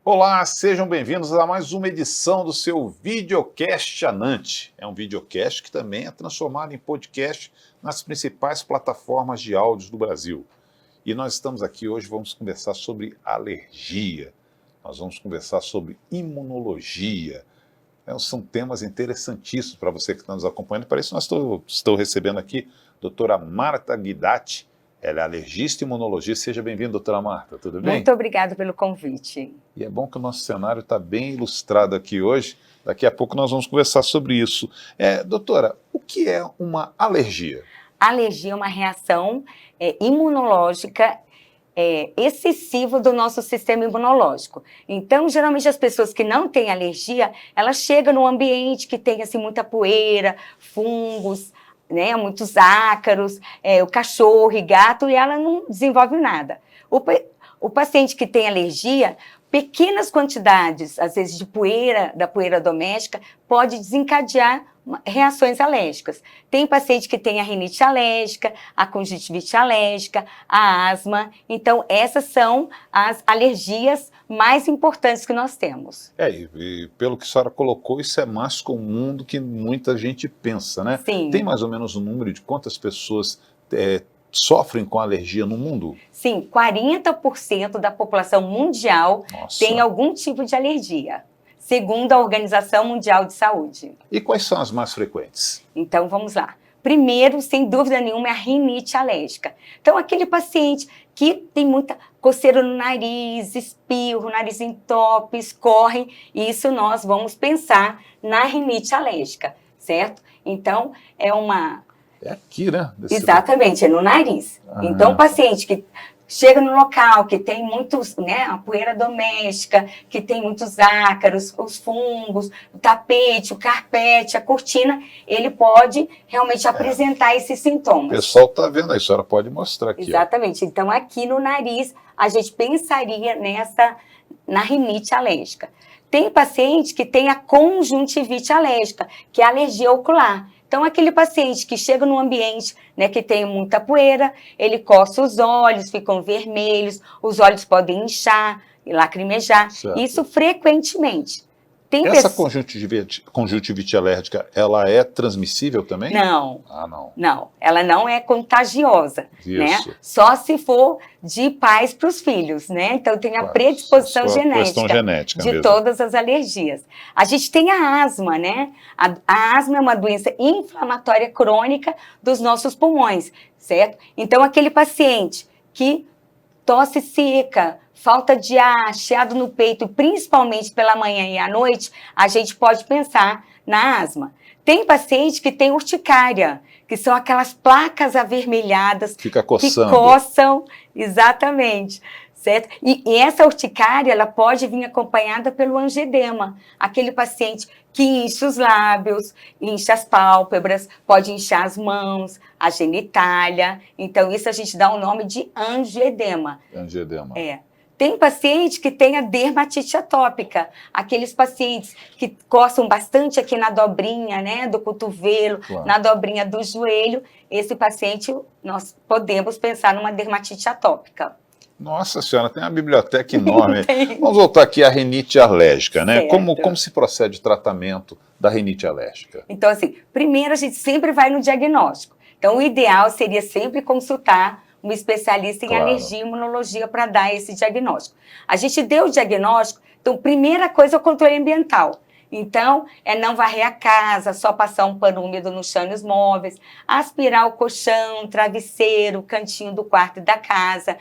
Olá, sejam bem-vindos a mais uma edição do seu Videocast Anante. É um videocast que também é transformado em podcast nas principais plataformas de áudios do Brasil. E nós estamos aqui hoje, vamos conversar sobre alergia, nós vamos conversar sobre imunologia. São temas interessantíssimos para você que está nos acompanhando. Para isso, estou recebendo aqui a doutora Marta Guidatti. Ela é alergista e imunologista. Seja bem-vinda, doutora Marta, tudo bem? Muito obrigada pelo convite. E é bom que o nosso cenário está bem ilustrado aqui hoje. Daqui a pouco nós vamos conversar sobre isso. Doutora, o que é uma alergia? Alergia é uma reação imunológica excessiva do nosso sistema imunológico. Então, geralmente, as pessoas que não têm alergia, elas chegam num ambiente que tem assim, muita poeira, fungos, né, muitos ácaros, o cachorro e gato, e ela não desenvolve nada. O paciente que tem alergia, pequenas quantidades, às vezes, de poeira, da poeira doméstica, pode desencadear reações alérgicas. Tem paciente que tem a rinite alérgica, a conjuntivite alérgica, a asma. Então, essas são as alergias mais importantes que nós temos. E pelo que a senhora colocou, isso é mais comum do que muita gente pensa, né? Sim. Tem mais ou menos um número de quantas pessoas sofrem com alergia no mundo? Sim, 40% da população mundial tem algum tipo de alergia, segundo a Organização Mundial de Saúde. E quais são as mais frequentes? Então, vamos lá. Primeiro, sem dúvida nenhuma, é a rinite alérgica. Então, aquele paciente que tem muita coceira no nariz, espirro, nariz entope, escorre, isso nós vamos pensar na rinite alérgica, certo? Então, é uma... É aqui, né? Exatamente, é no nariz. Então, o paciente que chega no local que tem muitos, né, a poeira doméstica, que tem muitos ácaros, os fungos, o tapete, o carpete, a cortina, ele pode realmente apresentar esses sintomas. O pessoal está vendo aí, a senhora pode mostrar aqui. Exatamente. Ó. Então, aqui no nariz, a gente pensaria na rinite alérgica. Tem paciente que tem a conjuntivite alérgica, que é a alergia ocular. Então, aquele paciente que chega num ambiente, né, que tem muita poeira, ele coça os olhos, ficam vermelhos, os olhos podem inchar e lacrimejar. Certo. Isso frequentemente. Essa conjuntivite alérgica, ela é transmissível também? Não. Não. Não, ela não é contagiosa, né? Só se for de pais para os filhos, né? Então tem a predisposição genética de todas as alergias. A gente tem a asma, né? A asma é uma doença inflamatória crônica dos nossos pulmões, certo? Então aquele paciente que tosse seca, falta de ar, chiado no peito, principalmente pela manhã e à noite, a gente pode pensar na asma. Tem paciente que tem urticária, que são aquelas placas avermelhadas Fica coçando. Que coçam, exatamente, certo? E essa urticária, ela pode vir acompanhada pelo angedema, aquele paciente que incha os lábios, incha as pálpebras, pode inchar as mãos, a genitália. Então, isso a gente dá o nome de angedema. Angedema. Tem paciente que tem a dermatite atópica, aqueles pacientes que coçam bastante aqui na dobrinha, né, do cotovelo, na dobrinha do joelho. Esse paciente, nós podemos pensar numa dermatite atópica. Nossa senhora, tem uma biblioteca enorme. Vamos voltar aqui à rinite alérgica, né? Como se procede o tratamento da rinite alérgica? Então, assim, primeiro a gente sempre vai no diagnóstico. Então, o ideal seria sempre consultar um especialista em alergia e imunologia para dar esse diagnóstico. A gente deu o diagnóstico, então, primeira coisa é o controle ambiental. Então, não varrer a casa, só passar um pano úmido no chão e nos móveis, aspirar o colchão, travesseiro, o cantinho do quarto e da casa.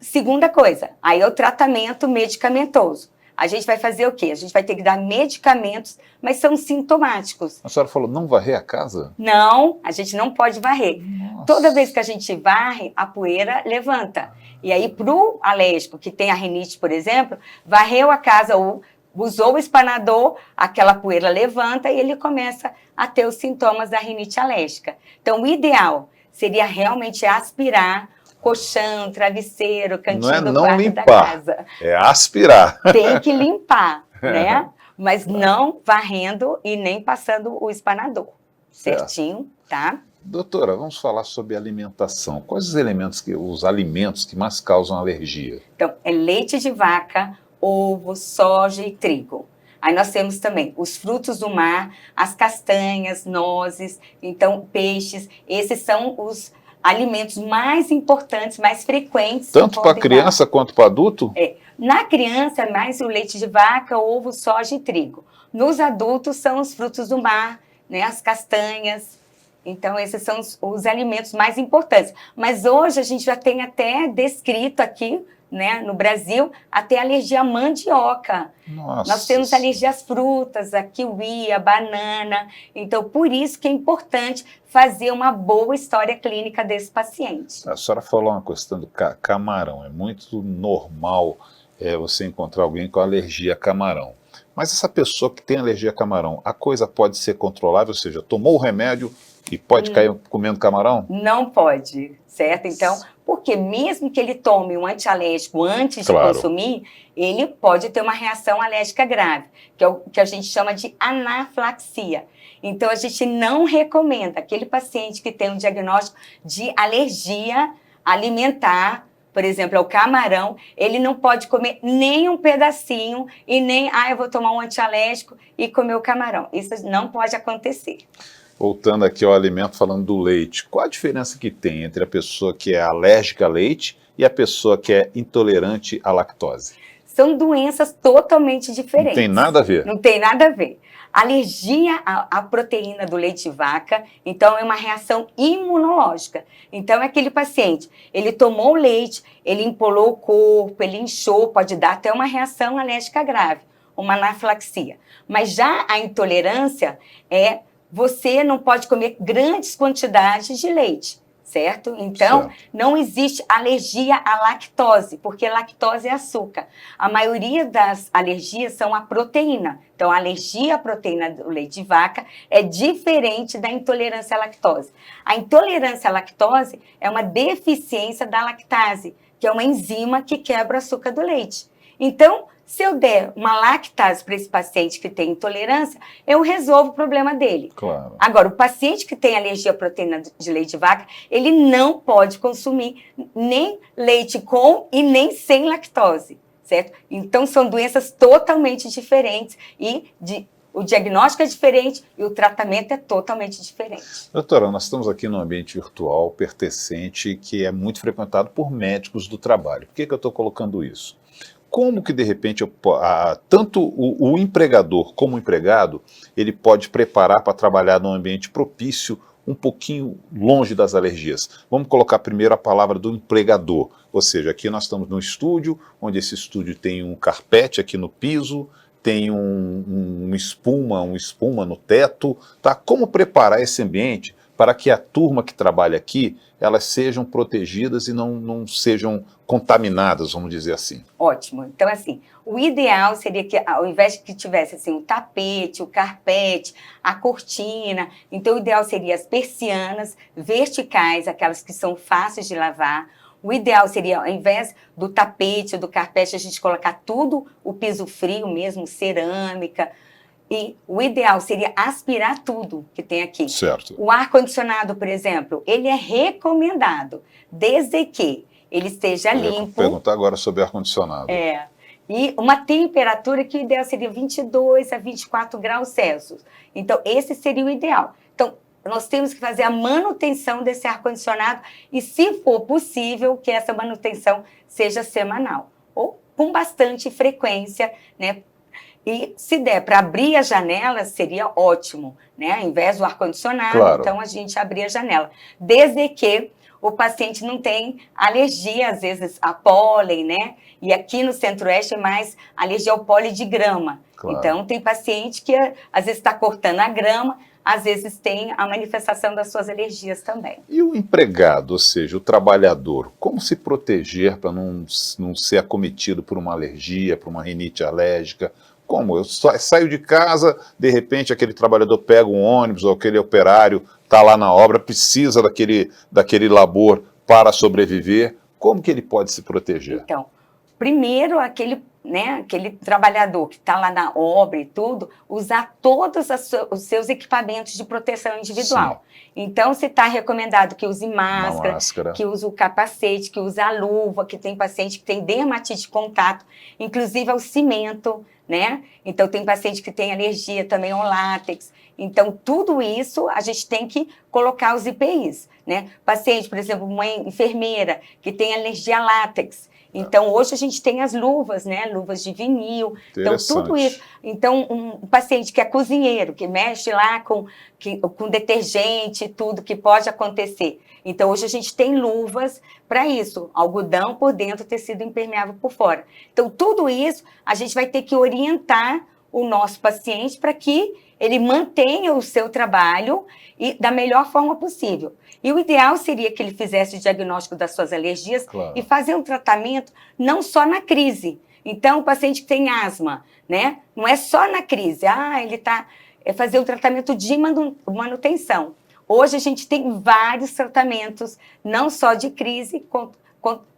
Segunda coisa, aí é o tratamento medicamentoso. A gente vai fazer o quê? A gente vai ter que dar medicamentos, mas são sintomáticos. A senhora falou, não varrer a casa? Não, a gente não pode varrer. Nossa. Toda vez que a gente varre, a poeira levanta. E aí, para o alérgico, que tem a rinite, por exemplo, varreu a casa ou usou o espanador, aquela poeira levanta e ele começa a ter os sintomas da rinite alérgica. Então, o ideal seria realmente aspirar colchão, travesseiro, cantinho do quarto da casa. É aspirar. Tem que limpar, né? Mas não varrendo e nem passando o espanador. Certinho, tá? Doutora, vamos falar sobre alimentação. Quais os alimentos que mais causam alergia? Então, é leite de vaca, ovo, soja e trigo. Aí nós temos também os frutos do mar, as castanhas, nozes, então peixes. Esses são os alimentos mais importantes, mais frequentes. Tanto para criança quanto para adulto? Na criança é mais o leite de vaca, ovo, soja e trigo. Nos adultos são os frutos do mar, né, as castanhas. Então esses são os alimentos mais importantes. Mas hoje a gente já tem até descrito aqui, né, no Brasil, até alergia à mandioca. Nossa. Nós temos alergia às frutas, a kiwi, a banana. Então, por isso que é importante fazer uma boa história clínica desse paciente. A senhora falou uma questão do camarão. É muito normal você encontrar alguém com alergia a camarão. Mas essa pessoa que tem alergia a camarão, a coisa pode ser controlável? Ou seja, tomou o remédio e pode cair comendo camarão? Não pode, certo? Então, porque mesmo que ele tome um antialérgico antes de consumir, ele pode ter uma reação alérgica grave, que é o que a gente chama de anafilaxia. Então, a gente não recomenda aquele paciente que tem um diagnóstico de alergia alimentar, por exemplo, ao camarão, ele não pode comer nem um pedacinho e nem, eu vou tomar um antialérgico e comer o camarão. Isso não pode acontecer. Voltando aqui ao alimento, falando do leite, qual a diferença que tem entre a pessoa que é alérgica a leite e a pessoa que é intolerante à lactose? São doenças totalmente diferentes. Não tem nada a ver? Não tem nada a ver. Alergia à proteína do leite de vaca, então é uma reação imunológica. Então é aquele paciente, ele tomou o leite, ele empolou o corpo, ele inchou, pode dar até uma reação alérgica grave, uma anafilaxia. Mas já a intolerância você não pode comer grandes quantidades de leite, certo? Então, não existe alergia à lactose, porque lactose é açúcar. A maioria das alergias são à proteína. Então, a alergia à proteína do leite de vaca é diferente da intolerância à lactose. A intolerância à lactose é uma deficiência da lactase, que é uma enzima que quebra o açúcar do leite. Então, se eu der uma lactase para esse paciente que tem intolerância, eu resolvo o problema dele. Claro. Agora, o paciente que tem alergia à proteína de leite de vaca, ele não pode consumir nem leite com e nem sem lactose, certo? Então, são doenças totalmente diferentes e o diagnóstico é diferente e o tratamento é totalmente diferente. Doutora, nós estamos aqui num ambiente virtual pertencente que é muito frequentado por médicos do trabalho. Por que eu estou colocando isso? Como que, de repente, tanto o empregador como o empregado, ele pode preparar para trabalhar num ambiente propício, um pouquinho longe das alergias? Vamos colocar primeiro a palavra do empregador, ou seja, aqui nós estamos num estúdio, onde esse estúdio tem um carpete aqui no piso, tem uma espuma no teto, tá? Como preparar esse ambiente para que a turma que trabalha aqui, elas sejam protegidas e não sejam contaminadas, vamos dizer assim? Ótimo. Então, assim, o ideal seria que, ao invés de que tivesse assim, o tapete, o carpete, a cortina, então o ideal seria as persianas verticais, aquelas que são fáceis de lavar. O ideal seria, ao invés do tapete, do carpete, a gente colocar tudo o piso frio mesmo, cerâmica. E o ideal seria aspirar tudo que tem aqui. Certo. O ar-condicionado, por exemplo, ele é recomendado, desde que ele esteja limpo. Vou perguntar agora sobre ar-condicionado. E uma temperatura que o ideal seria 22 a 24 graus Celsius. Então, esse seria o ideal. Então, nós temos que fazer a manutenção desse ar-condicionado e, se for possível, que essa manutenção seja semanal. Ou com bastante frequência, né? E se der para abrir a janela, seria ótimo, né? Ao invés do ar-condicionado, então a gente abrir a janela. Desde que o paciente não tem alergia, às vezes, a pólen, né? E aqui no Centro-Oeste é mais alergia ao pólen de grama. Então, tem paciente que, às vezes, está cortando a grama, às vezes tem a manifestação das suas alergias também. E o empregado, ou seja, o trabalhador, como se proteger para não ser acometido por uma alergia, por uma rinite alérgica? Como? Eu saio de casa, de repente aquele trabalhador pega um ônibus ou aquele operário está lá na obra, precisa daquele labor para sobreviver. Como que ele pode se proteger? Então, primeiro aquele né, aquele trabalhador que está lá na obra e tudo, usar todos os seus equipamentos de proteção individual. Sim. Então, se está recomendado que use máscara, que use o capacete, que use a luva, que tem paciente que tem dermatite de contato, inclusive ao cimento, né? Então, tem paciente que tem alergia também ao látex. Então, tudo isso a gente tem que colocar os EPIs, né? Paciente, por exemplo, uma enfermeira que tem alergia a látex. Então, hoje a gente tem as luvas, né? Luvas de vinil. Então, tudo isso. Então, um paciente que é cozinheiro, que mexe lá com detergente, tudo que pode acontecer. Então, hoje a gente tem luvas para isso. Algodão por dentro, tecido impermeável por fora. Então, tudo isso a gente vai ter que orientar o nosso paciente para que ele mantenha o seu trabalho e da melhor forma possível. E o ideal seria que ele fizesse o diagnóstico das suas alergias, claro, e fazer um tratamento não só na crise. Então, o paciente que tem asma, né? Não é só na crise. Ele está... fazer um tratamento de manutenção. Hoje a gente tem vários tratamentos, não só de crise,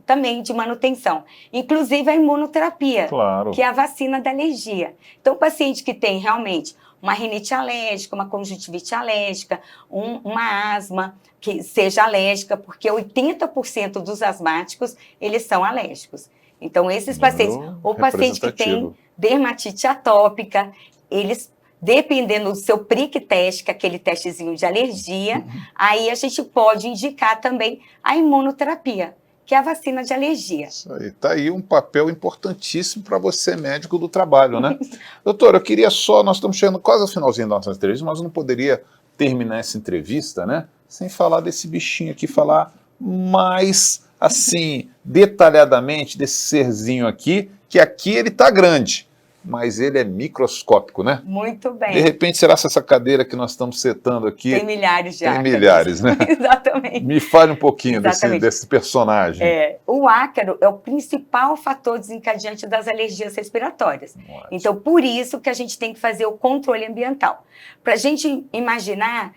também de manutenção. Inclusive a imunoterapia, claro, que é a vacina da alergia. Então, o paciente que tem realmente uma rinite alérgica, uma conjuntivite alérgica, uma asma que seja alérgica, porque 80% dos asmáticos, eles são alérgicos. Então, esses pacientes, ou paciente que tem dermatite atópica, eles, dependendo do seu prick test, que é aquele testezinho de alergia, aí a gente pode indicar também a imunoterapia, que é a vacina de alergia. Isso aí, tá aí um papel importantíssimo para você, médico do trabalho, né? Doutora, eu queria só, nós estamos chegando quase ao finalzinho da nossa entrevista, mas eu não poderia terminar essa entrevista, né, sem falar desse bichinho aqui, falar mais, assim, detalhadamente desse serzinho aqui, que aqui ele tá grande, mas ele é microscópico, né? Muito bem. De repente, será essa cadeira que nós estamos setando aqui... Tem milhares de ácaros. Tem milhares, né? Exatamente. Me fale um pouquinho desse personagem. O ácaro é o principal fator desencadeante das alergias respiratórias. Ótimo. Então, por isso que a gente tem que fazer o controle ambiental. Para a gente imaginar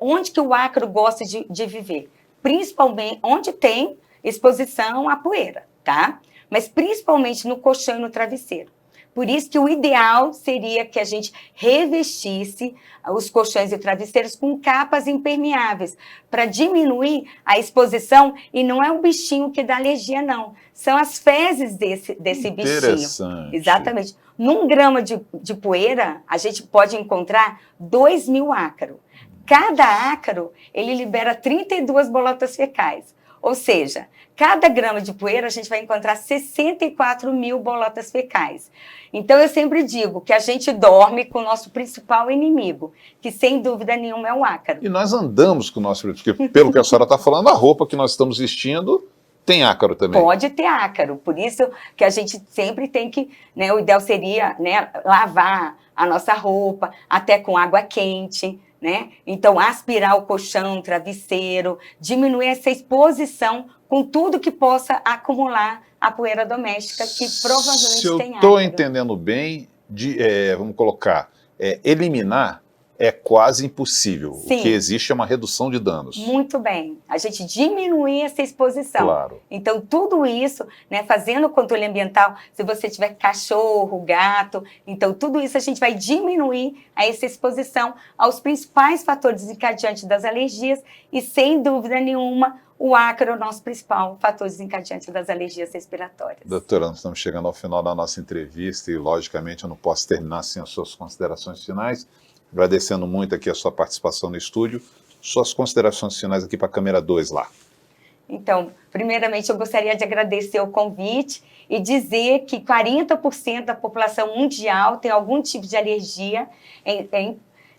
onde que o ácaro gosta de viver. Principalmente onde tem exposição à poeira, tá? Mas principalmente no colchão e no travesseiro. Por isso que o ideal seria que a gente revestisse os colchões e travesseiros com capas impermeáveis, para diminuir a exposição, e não é o bichinho que dá alergia, não. São as fezes desse bichinho. Interessante. Exatamente. Num grama de poeira, a gente pode encontrar 2.000 ácaros. Cada ácaro, ele libera 32 bolotas fecais. Ou seja, cada grama de poeira a gente vai encontrar 64.000 bolotas fecais. Então, eu sempre digo que a gente dorme com o nosso principal inimigo, que sem dúvida nenhuma é o ácaro. E nós andamos com o nosso... Porque, pelo que a senhora está falando, a roupa que nós estamos vestindo tem ácaro também. Pode ter ácaro, por isso que a gente sempre tem que... né, o ideal seria, né, lavar a nossa roupa, até com água quente, né? Então, aspirar o colchão, travesseiro, diminuir essa exposição com tudo que possa acumular a poeira doméstica, que provavelmente tem ácaro. Se eu estou entendendo bem, vamos colocar, eliminar é quase impossível. Sim. O que existe é uma redução de danos. Muito bem. A gente diminui essa exposição. Claro. Então, tudo isso, né, fazendo o controle ambiental, se você tiver cachorro, gato, então tudo isso a gente vai diminuir essa exposição aos principais fatores desencadeantes das alergias e, sem dúvida nenhuma, o ácaro é o nosso principal fator desencadeante das alergias respiratórias. Doutora, nós estamos chegando ao final da nossa entrevista e, logicamente, eu não posso terminar sem as suas considerações finais. Agradecendo muito aqui a sua participação no estúdio. Suas considerações finais aqui para a câmera 2 lá. Então, primeiramente, eu gostaria de agradecer o convite e dizer que 40% da população mundial tem algum tipo de alergia.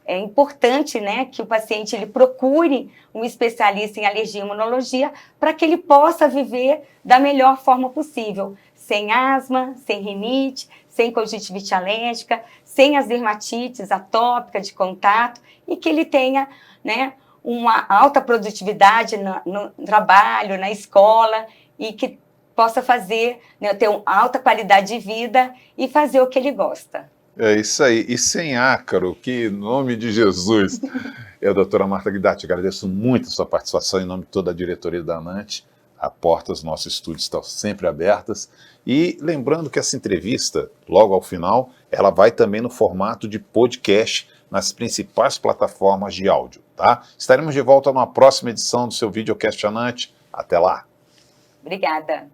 É importante, né, que o paciente ele procure um especialista em alergia e imunologia para que ele possa viver da melhor forma possível, sem asma, sem rinite, sem conjuntivite alérgica, sem as dermatites atópicas de contato e que ele tenha, né, uma alta produtividade no trabalho, na escola e que possa fazer, né, ter uma alta qualidade de vida e fazer o que ele gosta. É isso aí. E sem ácaro, que em nome de Jesus. Eu, doutora Marta Guidotti, agradeço muito a sua participação em nome de toda a diretoria da ANANT. A porta dos nossos estúdios estão sempre abertas. E lembrando que essa entrevista, logo ao final, ela vai também no formato de podcast nas principais plataformas de áudio, tá? Estaremos de volta numa próxima edição do seu Videocast Anante. Até lá! Obrigada.